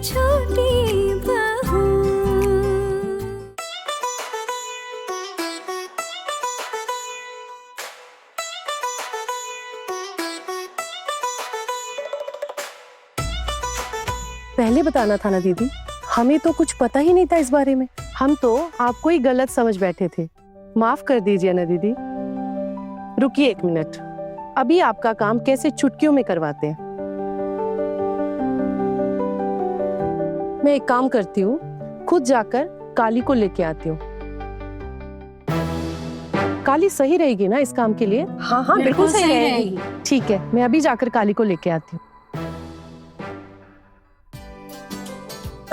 छोटी बहू। पहले बताना था ना दीदी, हमें तो कुछ पता ही नहीं था इस बारे में। हम तो आपको ही गलत समझ बैठे थे। माफ कर दीजिए ना दीदी। रुकिए 1 मिनट, अभी आपका काम कैसे चुटकियों में करवाते हैं। मैं एक काम करती हूँ, खुद जाकर काली को लेके आती हूँ। काली सही रहेगी ना इस काम के लिए? हाँ हाँ बिल्कुल सही रहेगी। ठीक है, मैं अभी जाकर काली को लेके आती हूँ।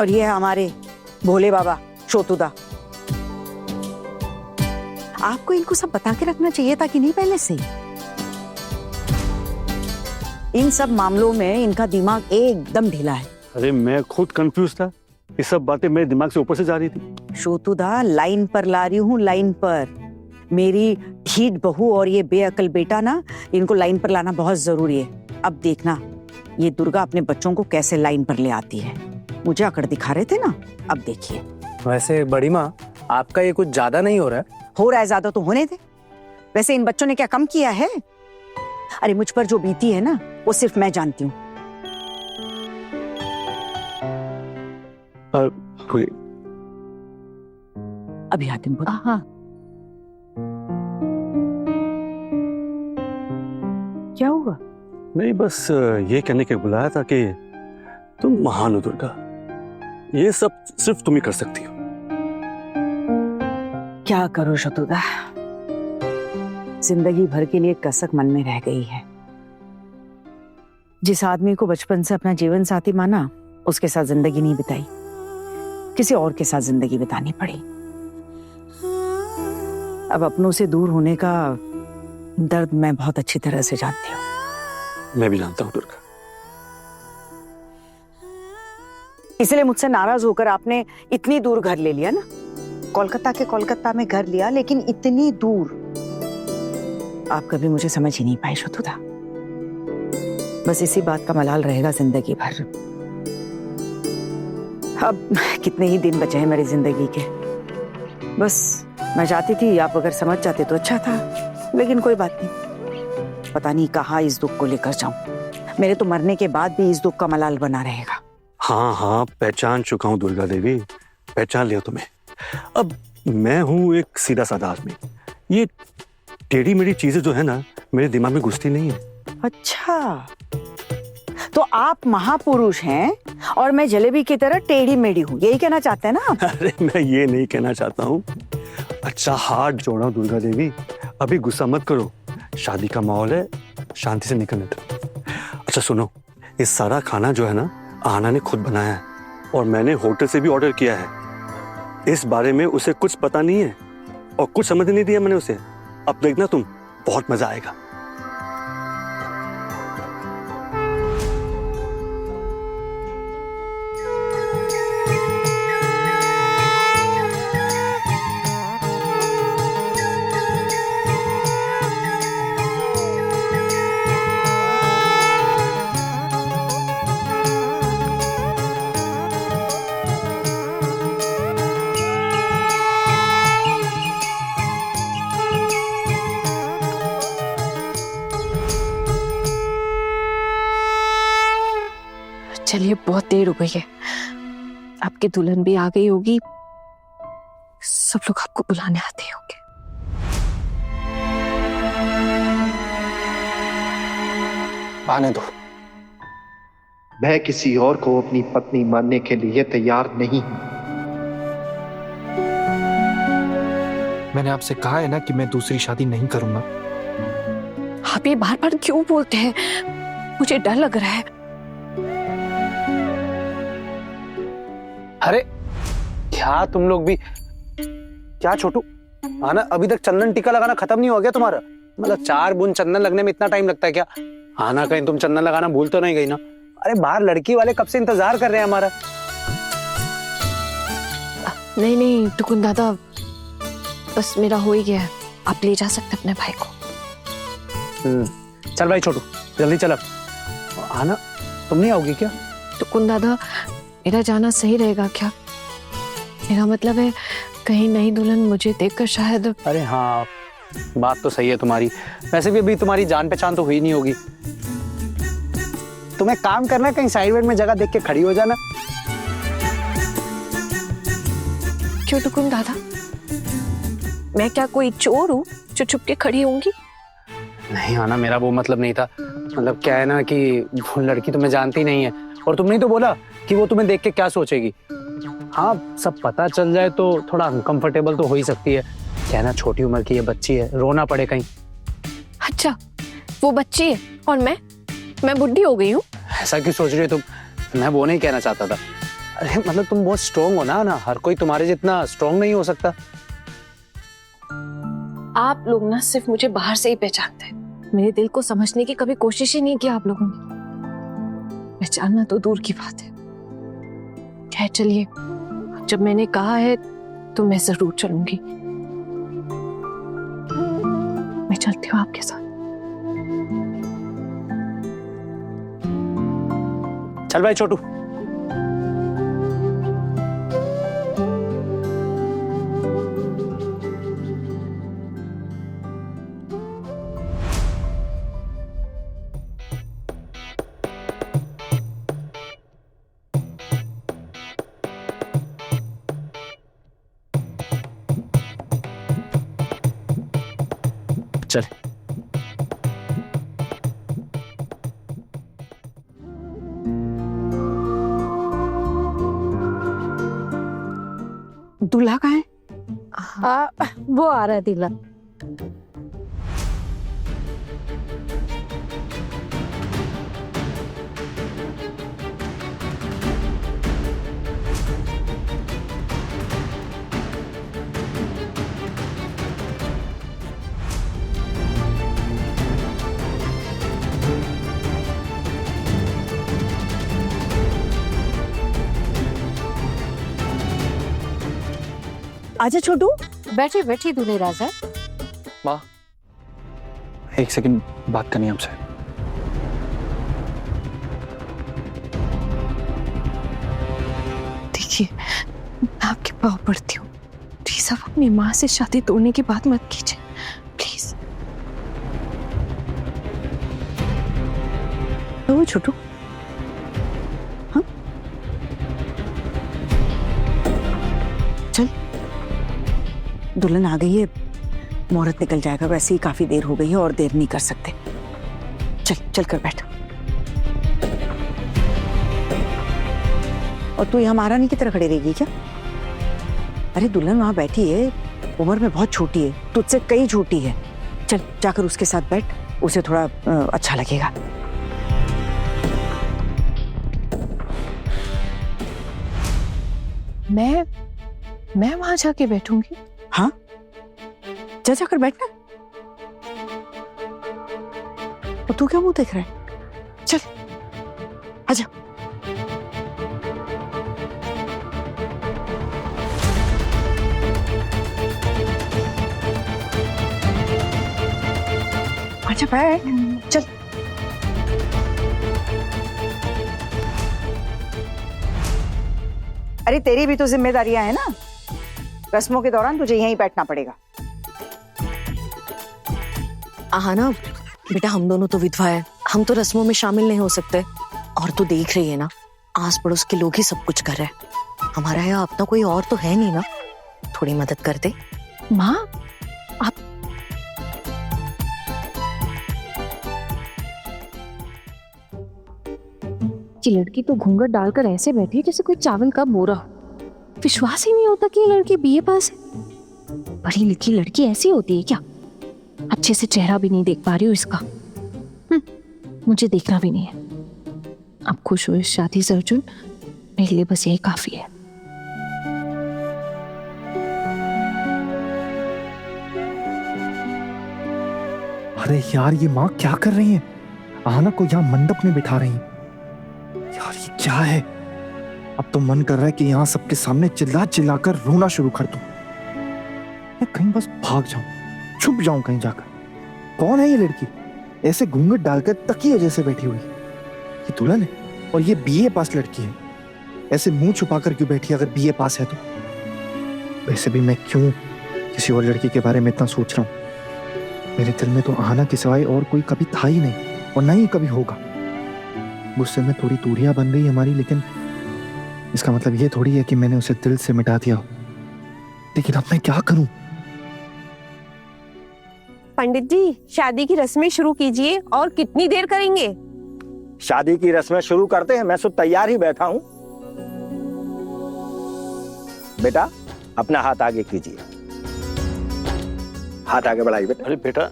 और ये है हमारे भोले बाबा शोतुदा। आपको इनको सब बता के रखना चाहिए था कि नहीं पहले से? इन सब मामलों में इनका दिमाग एकदम ढीला है। अरे मैं खुद कंफ्यूज था, ये सब बातें मेरे दिमाग से ऊपर से जा रही थी। शोतुदा, लाइन पर ला रही हूँ, लाइन पर। मेरी ढीठ बहू और ये बेअकल बेटा ना, इनको लाइन पर लाना बहुत जरूरी है। अब देखना ये दुर्गा अपने बच्चों को कैसे लाइन पर ले आती है। मुझे अकड़ दिखा रहे थे ना, अब देखिए। वैसे बड़ी माँ, आपका ये कुछ ज्यादा नहीं हो रहा है? हो रहा है ज्यादा तो होने दे। वैसे इन बच्चों ने क्या कम किया है? अरे मुझ पर जो बीती है ना, वो सिर्फ मैं जानती हूँ। कोई अभी आती हूँ। हाँ, क्या हुआ? नहीं, बस ये कहने के बुलाया था कि तुम महान हो दुर्गा, ये सब सिर्फ तुम ही कर सकती हो। क्या करो शतुदा, जिंदगी भर के लिए कसक मन में रह गई है। जिस आदमी को बचपन से अपना जीवन साथी माना, उसके साथ जिंदगी नहीं बिताई, किसी और के साथ जिंदगी बितानी पड़ी। अब अपनों से दूर होने का दर्द मैं बहुत अच्छी तरह से जानती हूँ। मैं भी जानता हूँ दुर्गा। इसलिए मुझसे नाराज होकर आपने इतनी दूर घर ले लिया ना। कोलकाता के कोलकाता में घर लिया, लेकिन इतनी दूर। आप कभी मुझे समझ ही नहीं पाए शतुदा। बस इसी बात का मलाल रहेगा जिंदगी भर। अब कितने ही दिन बचे हैं मेरी जिंदगी के। बस मैं चाहती थी आप अगर समझ जाते तो अच्छा था, लेकिन कोई बात नहीं। पता नहीं कहाँ इस दुख को लेकर जाऊं। मेरे तो मरने के बाद भी इस दुख का मलाल बना रहेगा। हाँ हाँ, पहचान चुका हूँ दुर्गा देवी, पहचान लिया तुम्हें। अब मैं हूँ एक सीधा साधा आदमी। ये टेढ़ी मेढ़ी चीजें जो है ना, मेरे दिमाग में घुसती नहीं है। अच्छा, तो आप महापुरुष हैं और मैं जलेबी की तरह टेढ़ी मेढ़ी हूँ, यही कहना चाहते हैं ना? अरे मैं ये नहीं कहना चाहता हूँ। अच्छा, हाथ जोड़ा दुर्गा देवी, अभी गुस्सा मत करो। शादी का माहौल है, शांति से निकलने दो। अच्छा सुनो, ये सारा खाना जो है ना, आना ने खुद बनाया है और मैंने होटल से भी ऑर्डर किया है। इस बारे में उसे कुछ पता नहीं है और कुछ समझ नहीं दिया मैंने उसे। अब देखना तुम, बहुत मजा आएगा। चलिए, बहुत देर हो गई है। आपकी दुल्हन भी आ गई होगी, सब लोग आपको बुलाने आते होंगे। आने दो। मैं किसी और को अपनी पत्नी मानने के लिए तैयार नहीं हूं। मैंने आपसे कहा है ना कि मैं दूसरी शादी नहीं करूंगा। आप ये बार बार क्यों बोलते हैं? मुझे डर लग रहा है। अरे क्या तुम लोग भी, क्या छोटू, आना, अभी तक चंदन टीका लगाना खत्म नहीं हो गया तुम्हारा? मतलब 4 बूंद चंदन लगने में इतना टाइम लगता है क्या? आना, कहीं तुम चंदन लगाना भूल तो नहीं गई ना? अरे बाहर लड़की वाले कब से इंतजार कर रहे हैं हमारा। नहीं नहीं टुकुन दादा, बस मेरा हो ही गया है। आप ले जा सकते अपने भाई को। चल भाई छोटू, जल्दी चल। अब आना, तुम नहीं आओगी क्या? टुकुन दादा, मेरा जाना सही रहेगा क्या? मेरा मतलब है कहीं नई दुल्हन मुझे देखकर शायद। अरे हाँ, बात तो सही है तुम्हारी। वैसे भी अभी तुम्हारी जान पहचान तो हुई नहीं होगी। तुम्हें काम करना है, कहीं साइड वेड में जगह देख के खड़ी हो जाना। क्यों टुकुम दादा, मैं क्या कोई चोर हूँ जो छुप के खड़ी होंगी? नहीं आना, मेरा वो मतलब नहीं था। मतलब क्या है ना कि वो लड़की तुम्हें जानती नहीं है, और तुमने तो बोला कि वो तुम्हें देख के क्या सोचेगी। हाँ, सब पता चल जाए तो थोड़ा अनकंफर्टेबल तो हो ही सकती है। क्या है ना, छोटी उम्र की ये बच्ची है, रोना पड़े कहीं। अच्छा, वो बच्ची है और मैं बुढ़ी हो गई हूँ? ऐसा क्यों सोच रही हो तुम? मैं वो नहीं कहना चाहता था। अरे मतलब तुम बहुत स्ट्रोंग हो ना, हर कोई तुम्हारे जितना स्ट्रोंग नहीं हो सकता। आप लोग ना सिर्फ मुझे बाहर से ही पहचानते हैं, मेरे दिल को समझने की कभी कोशिश ही नहीं की आप लोगों ने। पहचानना तो दूर की बात है। खैर चलिए, जब मैंने कहा है तो मैं जरूर चलूंगी। मैं चलती हूँ आपके साथ। चल भाई छोटू। चल। दूल्हा कहाँ है? वो आ रहा है दूल्हा। आजा छोटू। बैठे बैठे दूल्हे राजा। माँ, एक सेकंड बात करनी है आपसे। देखिए, मैं आपके पाँव पड़ती हूँ, प्लीज आप अपनी माँ से शादी तोड़ने की बात मत कीजिए, प्लीज। वो छोटू, हाँ चल, दुल्हन आ गई है, मुहूर्त निकल जाएगा। वैसे ही काफी देर हो गई है और देर नहीं कर सकते। चल चल कर बैठ। और तू यहाँ महारानी की तरह खड़ी रहेगी क्या? अरे दुल्हन वहां बैठी है, उम्र में बहुत छोटी है, तुझसे कई छोटी है। चल जाकर उसके साथ बैठ, उसे थोड़ा अच्छा लगेगा। मैं वहां जाके बैठूंगी? हाँ, जा जाकर बैठना। और तू क्या मुंह देख रहा है? चल आजा। आजा बैठ, चल। अरे तेरी भी तो जिम्मेदारियां है ना, रस्मों के दौरान तुझे यहीं बैठना पड़ेगा। ना बेटा, हम दोनों तो विधवा है, हम तो रस्मों में शामिल नहीं हो सकते। और तू देख रही है ना, आस पड़ोस के लोग ही सब कुछ कर रहे हैं, हमारा यहाँ अपना कोई और तो है नहीं ना, थोड़ी मदद कर दे। माँ, आप ये लड़की तो घूंघट डालकर ऐसे बैठी है जैसे कोई चावल का बोरा। विश्वास ही नहीं होता कि ये लड़की बीए पास है। पढ़ी लिखी लड़की ऐसी होती है क्या? अच्छे से चेहरा भी नहीं देख पा रही हूँ इसका। मुझे देखना भी नहीं है। आप खुश हो इस शादी से अर्जुन, मेरे लिए बस यही काफी है। अरे यार, ये माँ क्या कर रही हैं? आहना को यहाँ मंडप में बिठा रही हैं। यार ये क्या है? अब तो मन कर रहा है कि यहाँ सबके सामने चिल्ला चिल्लाकर रोना शुरू कर दूं। मैं कहीं बस भाग जाऊं, छुप जाऊं कहीं जाकर। कौन है ये लड़की, ऐसे घूंघट डालकर तकिए जैसे बैठी हुई? ये दुल्हन है और ये बीए पास लड़की है। ऐसे मुंह छुपाकर क्यों बैठी अगर बीए पास है तो? वैसे भी मैं क्यों किसी और लड़की के बारे में इतना सोच रहा हूँ? मेरे दिल में तो आहाना के सिवाय और कोई कभी था ही नहीं और ना ही कभी होगा। गुस्से में थोड़ी दूरियां बन गई हमारी, लेकिन इसका मतलब ये थोड़ी है कि मैंने उसे दिल से मिटा दिया हो। लेकिन अब मैं क्या करूं? पंडित जी, शादी की रस्में शुरू कीजिए। और कितनी देर करेंगे? शादी की रस्में शुरू करते हैं, मैं तो तैयार ही बैठा हूं। बेटा अपना हाथ आगे कीजिए, हाथ आगे बढ़ाइए बेटा। अरे बेटा,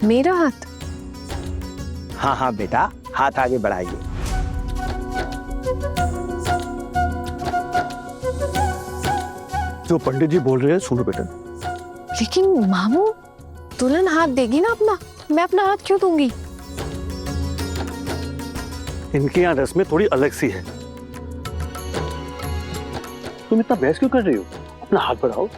मेरा हाथ? हाँ हाँ बेटा, हाथ आगे बढ़ाइए। जो पंडित जी बोल रहे हैं सुनो बेटा। लेकिन मामू, दुल्हन हाथ देगी ना अपना, मैं अपना हाथ क्यों दूंगी? इनके यहाँ रस्में थोड़ी अलग सी है। तुम इतना बहस क्यों कर रही हो? अपना हाथ बढ़ाओ।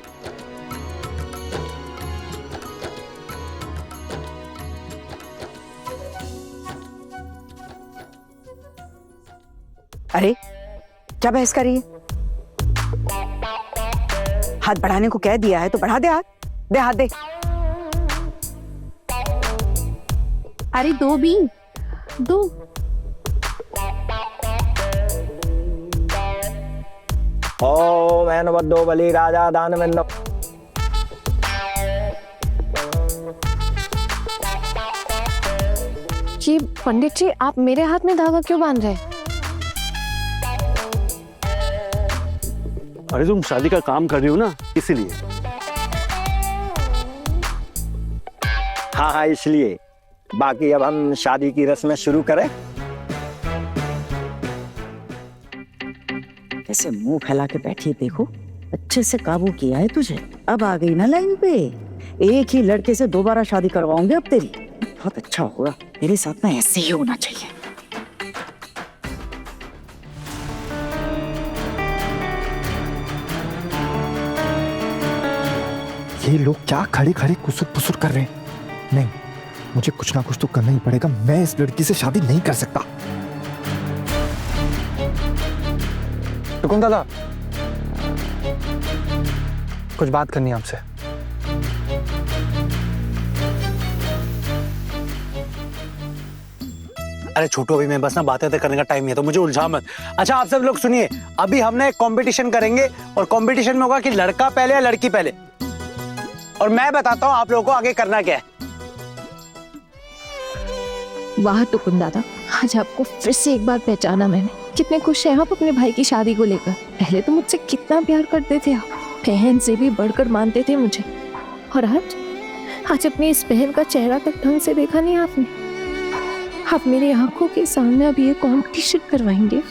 अरे क्या बहस कर रही है? हाथ बढ़ाने को कह दिया है तो बढ़ा दे हाथ। दे हाथ दे। अरे दो भी, दो। ओम ऐनवद्दो बलि राजा दानवेंद्र। जी पंडित जी, आप मेरे हाथ में धागा क्यों बांध रहे हैं? अरे तुम शादी का काम कर रही हो ना, इसीलिए। हाँ हाँ इसलिए। बाकी अब हम शादी की रस्में शुरू करें। कैसे मुंह फैला के बैठी है, देखो। अच्छे से काबू किया है तुझे। अब आ गई ना लाइन पे। एक ही लड़के से दोबारा शादी करवाऊंगे अब तेरी। बहुत अच्छा होगा। मेरे साथ ना ऐसे ही होना चाहिए। ये लोग क्या खड़े खड़े कुसुर पुसुर कर रहे हैं? नहीं, मुझे कुछ ना कुछ तो करना ही पड़ेगा। मैं इस लड़की से शादी नहीं कर सकता। टुकुन दादा, कुछ बात करनी है आपसे। अरे छोटू, अभी मैं बस ना बातें करने का टाइम नहीं है, तो मुझे उलझा मत। अच्छा आप सब लोग सुनिए, अभी हमने एक कंपटीशन करेंगे और कंपटीशन में होगा कि लड़का पहले या लड़की पहले। और मैं बताता हूँ आप लोगों को आगे करना क्या है। वाह टुकुन दादा, आज आपको फिर से एक बार पहचाना मैंने। कितने खुश हैं आप अपने भाई की शादी को लेकर। पहले तो मुझसे कितना प्यार करते थे आप, बहन से भी बढ़कर मानते थे मुझे। और आज अपनी इस बहन का चेहरा तक ढंग से देखा नहीं आपने। आप मेरी आंखों के सामने अभी ये कॉम्पिटिशन करवाएंगे,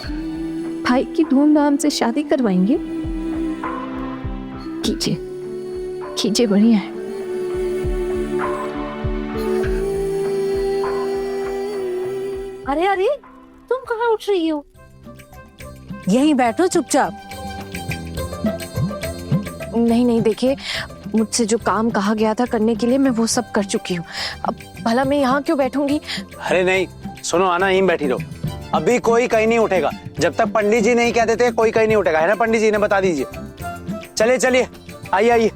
भाई की धूमधाम से शादी करवाएंगे। कीजिए कीजिए, बढ़िया है। अरे अरे, तुम कहाँ उठ रही हो? यहीं बैठो चुपचाप। नहीं नहीं, देखिए, मुझसे जो काम कहा गया था करने के लिए मैं वो सब कर चुकी हूँ। अब भला मैं यहाँ क्यों बैठूंगी? अरे नहीं, सुनो आना, यहीं बैठी रहो। अभी कोई कहीं नहीं उठेगा जब तक पंडित जी नहीं कह देते। कोई कहीं नहीं उठेगा, है ना पंडित जी ने बता दीजिए। चलिए चलिए, आइए आइए।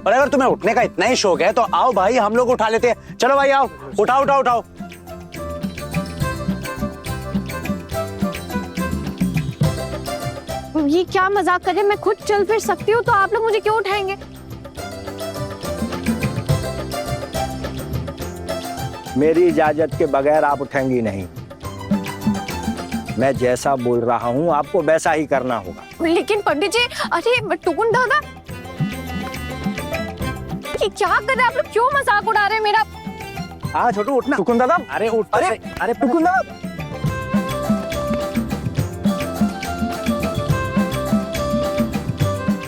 और अगर तुम्हें उठने का इतना ही शौक है तो आओ भाई, हम लोग उठा लेते हैं। चलो भाई आओ, उठाओ उठाओ उठाओ। ये क्या मजाक कर रहे हैं? मैं खुद चल फिर सकती हूँ, तो आप लोग मुझे क्यों उठाएंगे? मेरी इजाजत के बगैर आप उठेंगी नहीं। मैं जैसा बोल रहा हूँ आपको वैसा ही करना होगा। लेकिन पंडित जी, अरे टुकुन दादा, ये क्या कर रहे हैं आप लोग? क्यों मजाक उड़ा रहे हैं मेरा? हाँ छोटू उठना। टुकुन दादा, अरे उठ। अरे टुकुन दादा,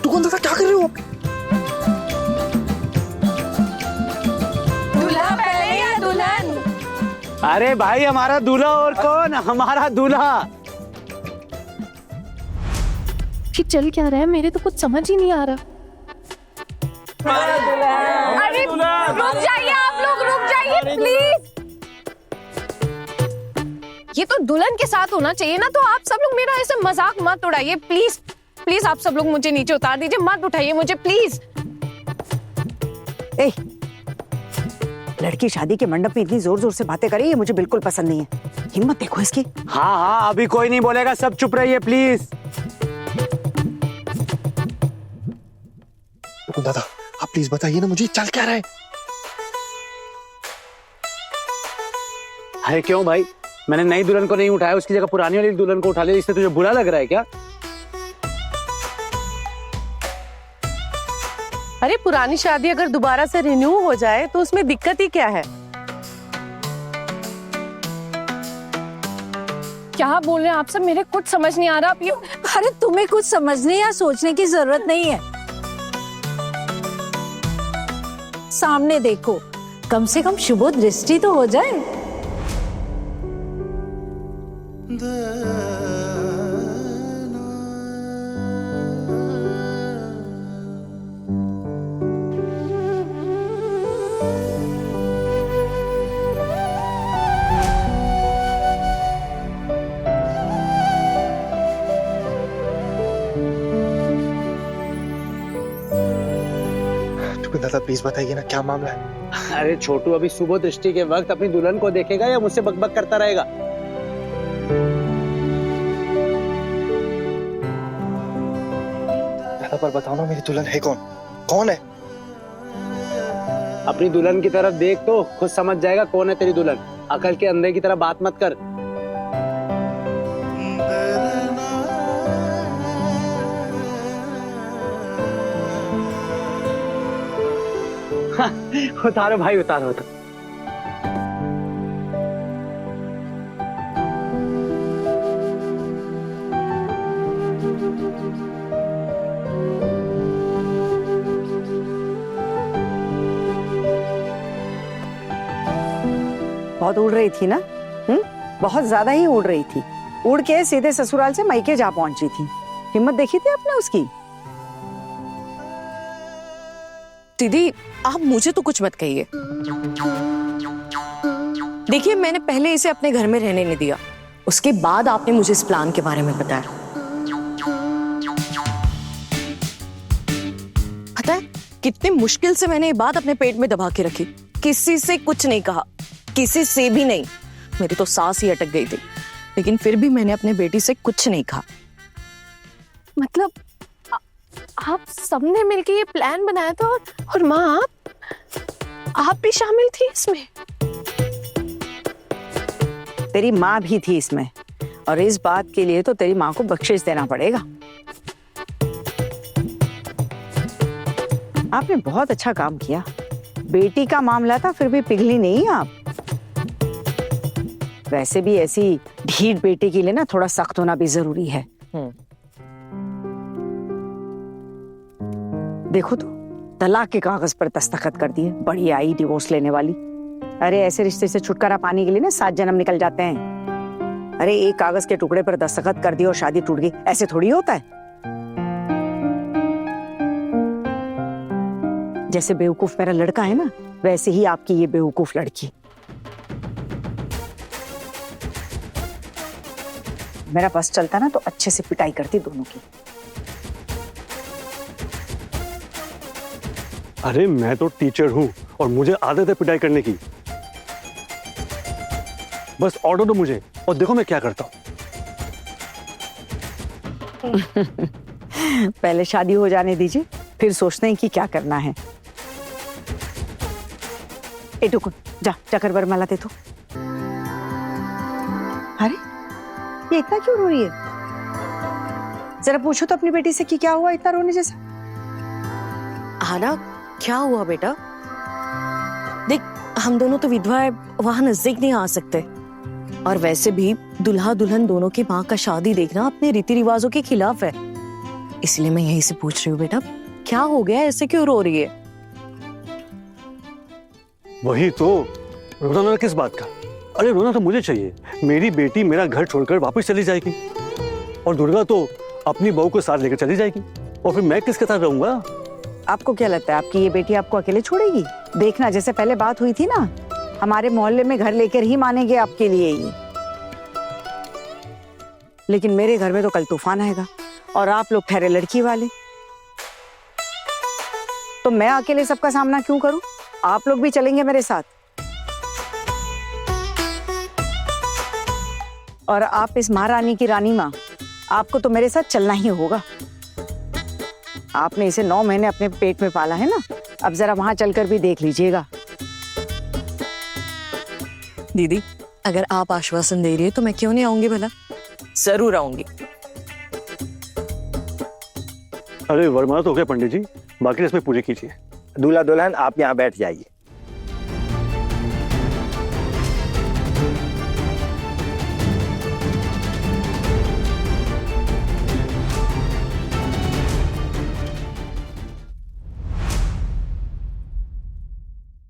टुकुन दादा क्या कर रहे हो? दूल्हा पहले या दुल्हन? अरे भाई हमारा दूल्हा और कौन? हमारा दूल्हा। कि चल क्या रहा है, मेरे तो कुछ समझ ही नहीं आ रहा। अरे रुक जाइए आप लोग, रुक जाइए प्लीज। ये तो दुल्हन के साथ होना चाहिए ना, तो आप सब लोग मेरा ऐसे मजाक मत उड़ाइए प्लीज। प्लीज आप सब लोग मुझे नीचे उतार दीजिए, मत उठाइए मुझे प्लीज। ए, लड़की शादी के मंडप में इतनी जोर जोर से बातें करे, ये मुझे बिल्कुल पसंद नहीं है। हिम्मत देखो इसकी। हाँ हाँ, अभी कोई नहीं बोलेगा, सब चुप रहिए प्लीज। दादा आप प्लीज बताइए ना मुझे चल क्या रहा है। अरे क्यों भाई, मैंने नई दुल्हन को नहीं उठाया, उसकी जगह पुरानी वाली दुल्हन को उठा लिया, इससे तुझे बुरा लग रहा है क्या? अरे पुरानी शादी अगर दोबारा से रिन्यू हो जाए तो उसमें दिक्कत ही क्या है? क्या बोल रहे हैं आप सब, मेरे कुछ समझ नहीं आ रहा। आप ये अरे तुम्हें कुछ समझने या सोचने की जरूरत नहीं है, सामने देखो, कम से कम शुभ दृष्टि तो हो जाए। दादा प्लीज बताइए ना क्या मामला है। अरे छोटू, अभी सुबह दृष्टि के वक्त अपनी दुल्हन को देखेगा या मुझसे बकबक करता रहेगा? दादा पर बताओ ना मेरी दुल्हन है कौन? कौन है? अपनी दुल्हन की तरफ देख तो खुद समझ जाएगा कौन है तेरी दुल्हन। अकल के अंधे की तरह बात मत कर। उतारो भाई, उतारो उतारो। बहुत उड़ रही थी ना? बहुत ज्यादा ही उड़ रही थी। उड़ के सीधे ससुराल से मायके जा पहुंची थी। हिम्मत देखी थी आपने उसकी? दीदी आप मुझे तो कुछ मत कहिए। देखिए मैंने पहले इसे अपने घर में रहने नहीं दिया, उसके बाद आपने मुझे इस प्लान के बारे में बताया। पता है कितनी मुश्किल से मैंने ये बात अपने पेट में दबा के रखी, किसी से कुछ नहीं कहा, किसी से भी नहीं। मेरी तो सांस ही अटक गई थी, लेकिन फिर भी मैंने अपने बेटी से कुछ नहीं कहा। मतलब आप सबने मिलके ये प्लान बनाया था और माँ आप भी शामिल थी इसमें? तेरी माँ भी थी इसमें, और इस बात के लिए तो तेरी माँ को बख्शिश देना पड़ेगा। आपने बहुत अच्छा काम किया। बेटी का मामला था फिर भी पिघली नहीं आप। वैसे भी ऐसी ढीठ बेटी के लिए ना थोड़ा सख्त होना भी जरूरी है। देखो तो तलाक के कागज पर दस्तखत कर दिए, बड़ी आई डिवोर्स लेने वाली। अरे ऐसे रिश्ते से छुटकारा पाने के लिए ना 7 जन्म निकल जाते हैं। अरे एक कागज के टुकड़े पर दस्तखत कर दिए और शादी टूट गई, ऐसे थोड़ी होता है। जैसे बेवकूफ मेरा लड़का है ना, वैसे ही आपकी ये बेवकूफ लड़की। मेरा बस चलता ना तो अच्छे से पिटाई करती दोनों की। अरे मैं तो टीचर हूं और मुझे आदत है पिटाई करने की। बस ऑर्डर दो मुझे और देखो मैं क्या करता हूं। पहले शादी हो जाने दीजिए, फिर सोचते हैं कि क्या करना है। ए टुकुन, जा चकर वरमाला दे दो। अरे ये इतना क्यों रो रही है? जरा पूछो तो अपनी बेटी से कि क्या हुआ इतना रोने जैसा। आना क्या हुआ बेटा? देख हम दोनों तो विधवा है, वहां नजदीक नहीं आ सकते, और वैसे भी दुल्हा दुल्हन दोनों की माँ का शादी देखना अपने रीति रिवाजों के खिलाफ है। इसलिए मैं यहीं से पूछ रही हूँ बेटा, क्या हो गया, ऐसे क्यों रो रही है? वही तो, रोना किस बात का? अरे रोना तो मुझे चाहिए, मेरी बेटी मेरा घर छोड़कर वापस चली जाएगी और दुर्गा तो अपनी बहू को साथ लेकर चली जाएगी, और फिर मैं किसके साथ रहूंगा? आपको क्या लगता है आपकी ये बेटी आपको अकेले छोड़ेगी? देखना जैसे पहले बात हुई थी ना, हमारे मोहल्ले में घर लेकर ही मानेंगे आपके लिए ये। लेकिन मेरे घर में तो कल तूफान आएगा और आप लोग ठहरे लड़की वाले, तो मैं अकेले सबका सामना क्यों करूं? आप लोग भी चलेंगे मेरे साथ। और आप इस महारानी की रानी माँ, आपको तो मेरे साथ चलना ही होगा। आपने इसे 9 महीने अपने पेट में पाला है ना, अब जरा वहां चलकर भी देख लीजिएगा। दीदी, अगर आप आश्वासन दे रही है तो मैं क्यों नहीं आऊंगी भला? जरूर आऊंगी। अरे वरमाला तो हो गया पंडित जी, बाकी रस्में पूरी कीजिए। दूल्हा दुल्हन आप यहाँ बैठ जाइए।